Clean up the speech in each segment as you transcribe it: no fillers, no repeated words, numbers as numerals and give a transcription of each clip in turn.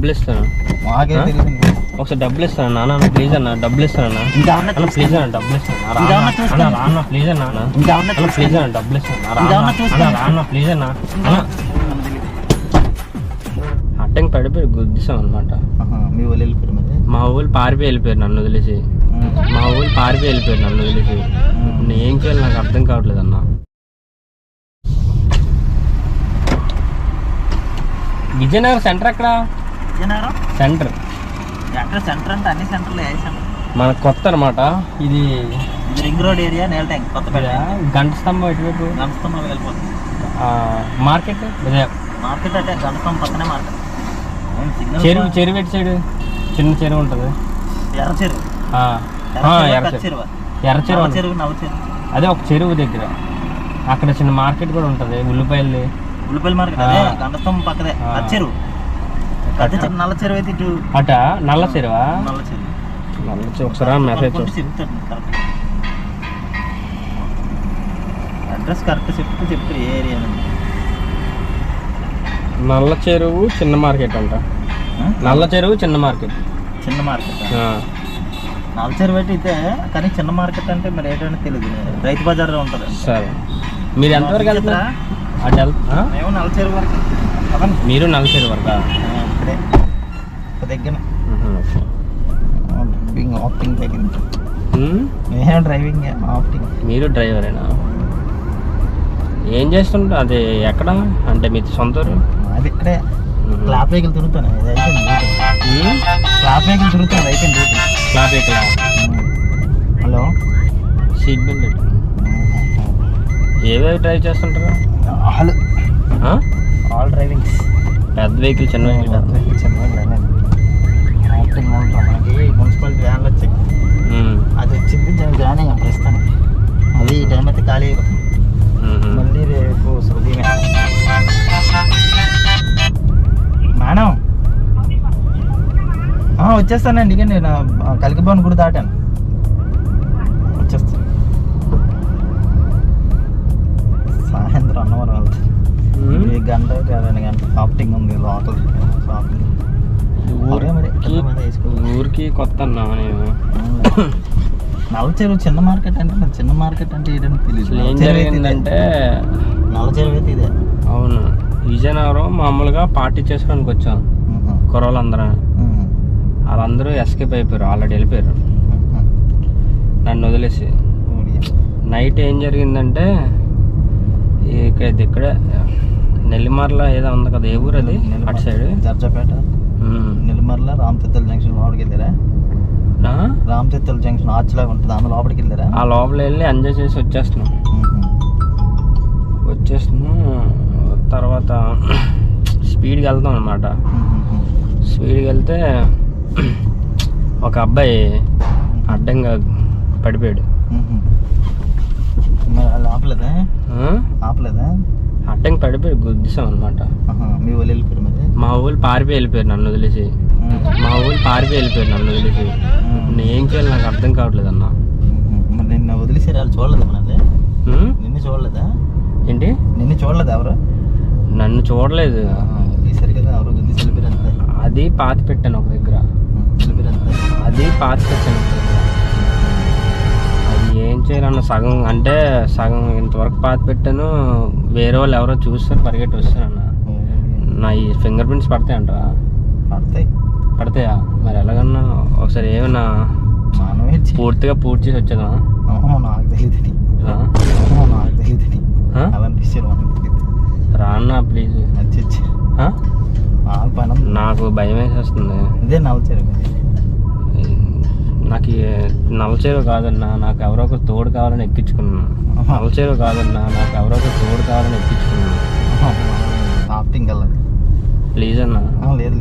డబ్బులు ఇస్తాను. ఒకసారి డబ్బులు ఇస్తాను నాన్న, ప్లీజ్ అన్న, డబ్బులు ఇస్తాను అన్న, ప్లీజ్ అన్న, డబ్బులు ఇస్తాను అన్న, ప్లీజ్ అన్న, ప్లీజ్ అన్న, డబ్బులు ఇస్తాను అన్న, ప్లీజ్ అన్న. అట్టంగా పడిపోయి గుద్దిసాం అనమాట. మీ వాళ్ళు వెళ్ళిపోయారు మరి? మా ఊళ్ళు పారిపోయి వెళ్ళిపోయారు నన్ను వదిలేసి. ఏం చేయాలి నాకు అర్థం కావట్లేదు అన్న. విజయనగరం సెంటర్ ఎక్కడ? సెంటర్ అంటే అన్ని సెంటర్లు మనకు కొత్త అనమాట ఇది. రింగ్ రోడ్ ఏరియా, నేల ట్యాంక్, కొత్తపేట. గంట స్తంభం ఎటువైపు? గంట స్తంభం వెళ్ళిపోతుంది. మార్కెట్ మార్కెట్ అంటే గంట స్తంభం పక్కనే మార్కెట్. చెరువు ఎటు సైడ్? చిన్న చెరువు ఉంటుంది, ఎర్ర చెరువు. ఎర్ర చెరువు నల్ల చెరువు. అదే ఒక చెరువు దగ్గర అక్కడ చిన్న మార్కెట్ కూడా ఉంటుంది. ఉల్లిపాయలు మార్కెట్ గంట స్తంభం పక్కదే చెరువు. నల్ల చెరువు అయితే ఇటు అట. నల్ల చెరువా? నల్ల చెరువు. ఒకసారి మెసేజ్ అడ్రస్ కరెక్ట్ చెప్తే ఏ ఏరియా? నల్ల చెరువు చిన్న మార్కెట్ అంట. నల్ల చెరువు చిన్న మార్కెట్. నల్ల చెరువు అయితే ఇదే, కానీ చిన్న మార్కెట్ అంటే మరి ఏంటంటే తెలియదు. రైతు బజార్ ఉంటుంది. సరే, మీరు ఎంతవరకు వెళ్తారా? మేము నల్ల చెరువు వరకు. మీరు నల్ల చెరువు వరకా? ఇక్కడే దగ్గర ఆప్టింగ్ తగ్గింది. Driving opting. మీరు డ్రైవరేనా? ఏం చేస్తుంటారు? అది ఎక్కడ అంటే మీ సొంత ఊరు? అది ఇక్కడే. క్లాప్ వెహికల్ తిరుగుతాను. క్లాప్ వెహికల్ తిరుగుతాను. అయిపోయింది. Clap vehicle. Hello, seat belt. ఏవేవి డ్రైవ్ చేస్తుంటారు? All drivings. పెద్ద వెహికల్, చిన్న వెహికల్. మనకి మున్సిపాలిటీ వ్యాన్లు వచ్చాయి. అది వచ్చింది, జాయిన్ అయ్యాం ప్రస్తుతానికి. అది ఈ టైం అయితే ఖాళీ అయిపోతుంది. మళ్ళీ రేపు ఉదయమే. మేడం వచ్చేస్తానండి. ఇక నేను కలికిభవన్ గుడి దాటాను, వచ్చేస్తాను. సాయంత్రం అన్నవరం వెళ్తాను. ఈ గంట 2 గంటలు ఆప్టింగ్ ఉంది లోకల్ షాపింగ్. ఊరికి కొత్త అన్నా నేను. నల్ల చెరువు చిన్న మార్కెట్ అంటే మరి చిన్న మార్కెట్ అంటే ఏంటంటే తెలియదు. ఏం జరిగిందంటే నల్ల చెరువు అయితే ఇదే. అవును, విజయనగరం మామూలుగా పార్టీ చేసుకోవడానికి వచ్చాం. కుర్రోళ్ళందరూ వాళ్ళందరూ ఎస్కేప్ అయిపోయారు, ఆల్రెడీ వెళ్ళిపోయారు నన్ను వదిలేసి. నైట్ ఏం జరిగిందంటే ఇక్కడే నెల్లిమర్ల ఏదో ఉంది కదా, ఏ ఊరు అది? అటు సైడ్ జర్జాపేట. నెల్లిమర్ల రామతీర్థల జంక్షన్ లోపలికి వెళ్ళారా? రామతీర్థల జంక్షన్ ఆర్చ్ లాగా ఉంటుంది, అందులో లోపలికి వెళ్ళారా? ఆ లోపల వెళ్ళి ఎంజాయ్ చేసి వచ్చేస్తున్నాం. తర్వాత స్పీడ్కి వెళ్తాం అనమాట. స్పీడ్కి వెళ్తే ఒక అబ్బాయి అడ్డంగా పడిపోయాడు. ఆపలేదా? అడ్డంగా పడిపోయి గుద్దిసాం అనమాట. మీ వాళ్ళు వెళ్ళిపోయారు మరి? మా ఊళ్ళు పారిపోయి వెళ్ళిపోయారు నన్ను వదిలేసి. ఏం చేయాలి నాకు అర్థం కావట్లేదు అన్న. మరి నిన్న వదిలేసి వాళ్ళు చూడలేదు మనల్ని? నిన్ను చూడలేదా? ఏంటి? నిన్ను చూడలేదు ఎవరు? నన్ను చూడలేదు. కదా ఎవరు వెళ్ళిపోయారు. అది పాతి పెట్టాను ఒక దగ్గర. అది ఏం చేయాలన్న సగం ఇంతవరకు పాతి పెట్టాను. వేరే వాళ్ళు ఎవరో చూస్తారు, పరిగెట్టి వస్తారన్న. నా ఈ ఫింగర్ ప్రింట్స్ పడతాయంటారా? పడతాయా? మరి ఎలాగన్నా ఒకసారి ఏమన్నా పూర్తిగా పూర్తి చేసి వచ్చేదా? నాకు తెలియదు. రాన్నా ప్లీజ్. నాకు భయం వేసేస్తుంది. ఇదే నల్ల చెరువు. నాకు నల్ల చెరువు కాదన్నా, నాకు ఎవరో ఒకరు తోడు కావాలని ఎక్కించుకున్నాను. నల్ల చెరువు కాదన్నా, నాకు ఎవరో ఒకరు తోడు కావాలని ఎక్కించుకున్నాను. ప్లీజ్ అన్నా. లేదు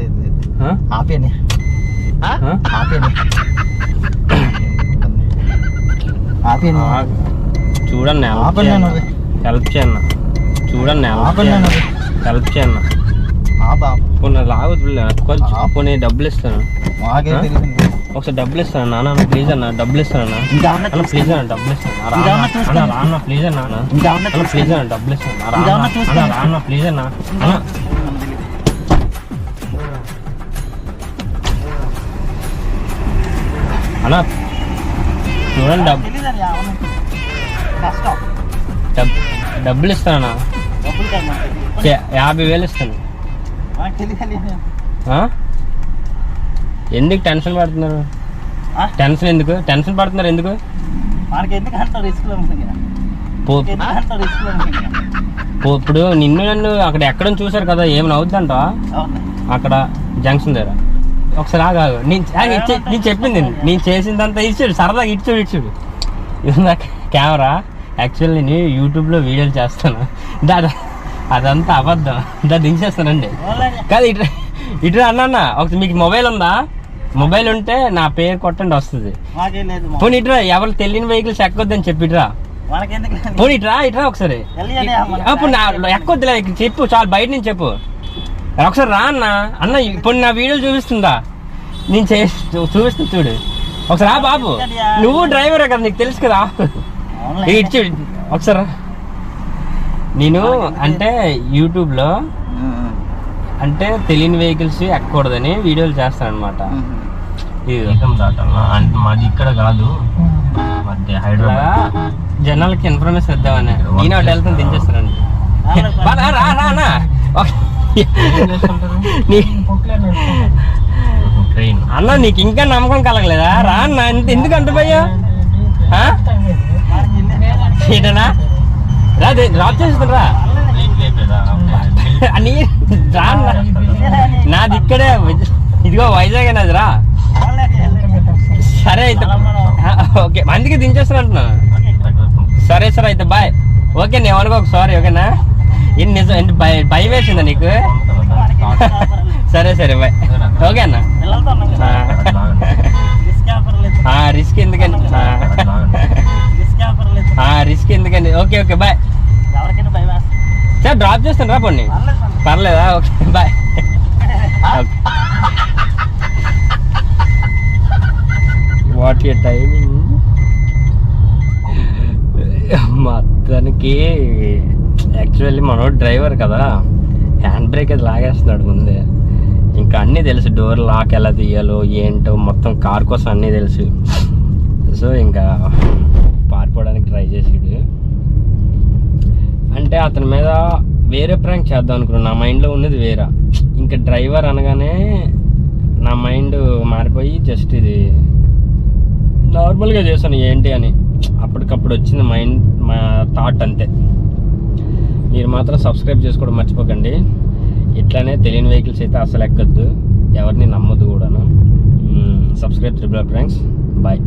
ఆపేయండి. చూడండి, హెల్ప్ చేయన్న. హెల్ప్ చేయన్న. లాగొద్దు, డబ్బులు ఇస్తాను. ఒకసారి డబ్బులు ఇస్తాను నాన్న, ప్లీజ్ అన్న, డబ్బులు ఇస్తాను. ప్లీజ్ అన్న, డబ్బులు ఇస్తాను. రాన్న ప్లీజ్ అన్న, ప్లీజ్ అన్న, డబ్బులు ఇస్తాను. రాన్న ప్లీజ్ అన్న. అన్నా చూడండి తెలీదని అవును కష్టం డబ్బులు ఇస్తానా డబ్బులు కాదు 50,000 ఇస్తాను. మనకు తెలియాలి. ఎందుకు టెన్షన్ పడుతున్నారు? టెన్షన్ పడుతున్నారు ఎందుకు? మనకి ఎందుకంటే రిస్క్లో ఉంటుంది ఇప్పుడు నన్ను అక్కడ ఎక్కడ చూసారు కదా, ఏమైనా అవుద్దంట అక్కడ జంక్షన్ దగ్గర. ఒకసారి ఆగాగు, నేను చెప్పింది నేను చేసిందంతా ఇచ్చాడు, సరదాగా ఇచ్చాడు. ఇది కెమెరా యాక్చువల్లీ నేను యూట్యూబ్లో వీడియోలు చేస్తాను, అదంతా అబద్ధం, దాన్ని దించేస్తానండి. కాదు ఇటు అన్న ఒక మీకు మొబైల్ ఉందా? మొబైల్ ఉంటే నా పేరు కొట్టండి వస్తుంది. పోనీ ఇట్రా, ఎవరు తెలియని వెహికల్స్ ఎక్కొద్దని చెప్పి ఇట్రా. పోనీ ఇట్రా ఒకసారి. అప్పుడు ఎక్కొద్దులే, చెప్పు చాలు, బయట నుంచి చెప్పు. ఒకసారి రా అన్న ఇప్పుడు నా వీడియోలు చూపిస్తుందా? నేను చూపిస్తుంది చూడు ఒకసారి. రా బాబు, నువ్వు డ్రైవరే కదా, నీకు తెలుసు కదా. ఇటు చూడు ఒకసారి. నేను అంటే యూట్యూబ్లో అంటే తెలియని వెహికల్స్ ఎక్కకూడదని వీడియోలు చేస్తాను అనమాట. మాది ఇక్కడ కాదు, హైదరాబాద్ జనాలకి ఇన్ఫర్మేషన్ ఇద్దామని నేను అటు వెళ్తాను, దించేస్తానండి. అన్న నీకు ఇంకా నమ్మకం కలగలేదా? రా అన్న, ఎందుకు అంత భయ్యా? ఏంటన్నా డ్రాప్ చేస్తుండ్రా, నాది ఇక్కడే, ఇదిగో వైజాగ్ అనేది రా. సరే అయితే ఓకే, అందుకే దించేస్తాను అంటున్నా. సరే సరే అయితే బాయ్. ఓకే నేను అనుకోక సారీ. ఓకేనా? ఇది నిజం, భయం వేసిందా నీకు? సరే సరే బాయ్. ఓకే అన్న, రిస్క్ ఎందుకండి, రిస్క్ ఎందుకండి. Okay okay bye. Sir drop చేస్తాను రా, పోనీ పర్లేదా? Okay bye. What a timing. మొత్తానికి యాక్చువల్లీ మనోడు డ్రైవర్ కదా, హ్యాండ్ బ్రేక్ అది లాగేస్తున్నాడు ముందే. ఇంకా అన్నీ తెలుసు, డోర్ లాక్ ఎలా తీయాలో ఏంటో మొత్తం కార్ కోసం అన్నీ తెలుసు. సో ఇంకా పారిపోవడానికి ట్రై చేసాడు. అంటే అతని మీద వేరే ప్రాంక్ చేద్దాం అనుకున్నాను, నా మైండ్లో ఉన్నది వేరే. ఇంకా డ్రైవర్ అనగానే నా మైండ్ మారిపోయి జస్ట్ ఇది నార్మల్గా చేశాను ఏంటి అని, అప్పటికప్పుడు వచ్చింది మా థాట్ అంతే. మీరు మాత్రం సబ్స్క్రైబ్ చేసుకోవడం మర్చిపోకండి. ఇట్లానే తెలియని వెహికల్స్ అయితే అసలు ఎక్కొద్దు, ఎవరిని నమ్మొద్దు కూడాను. Subscribe triple friends, bye.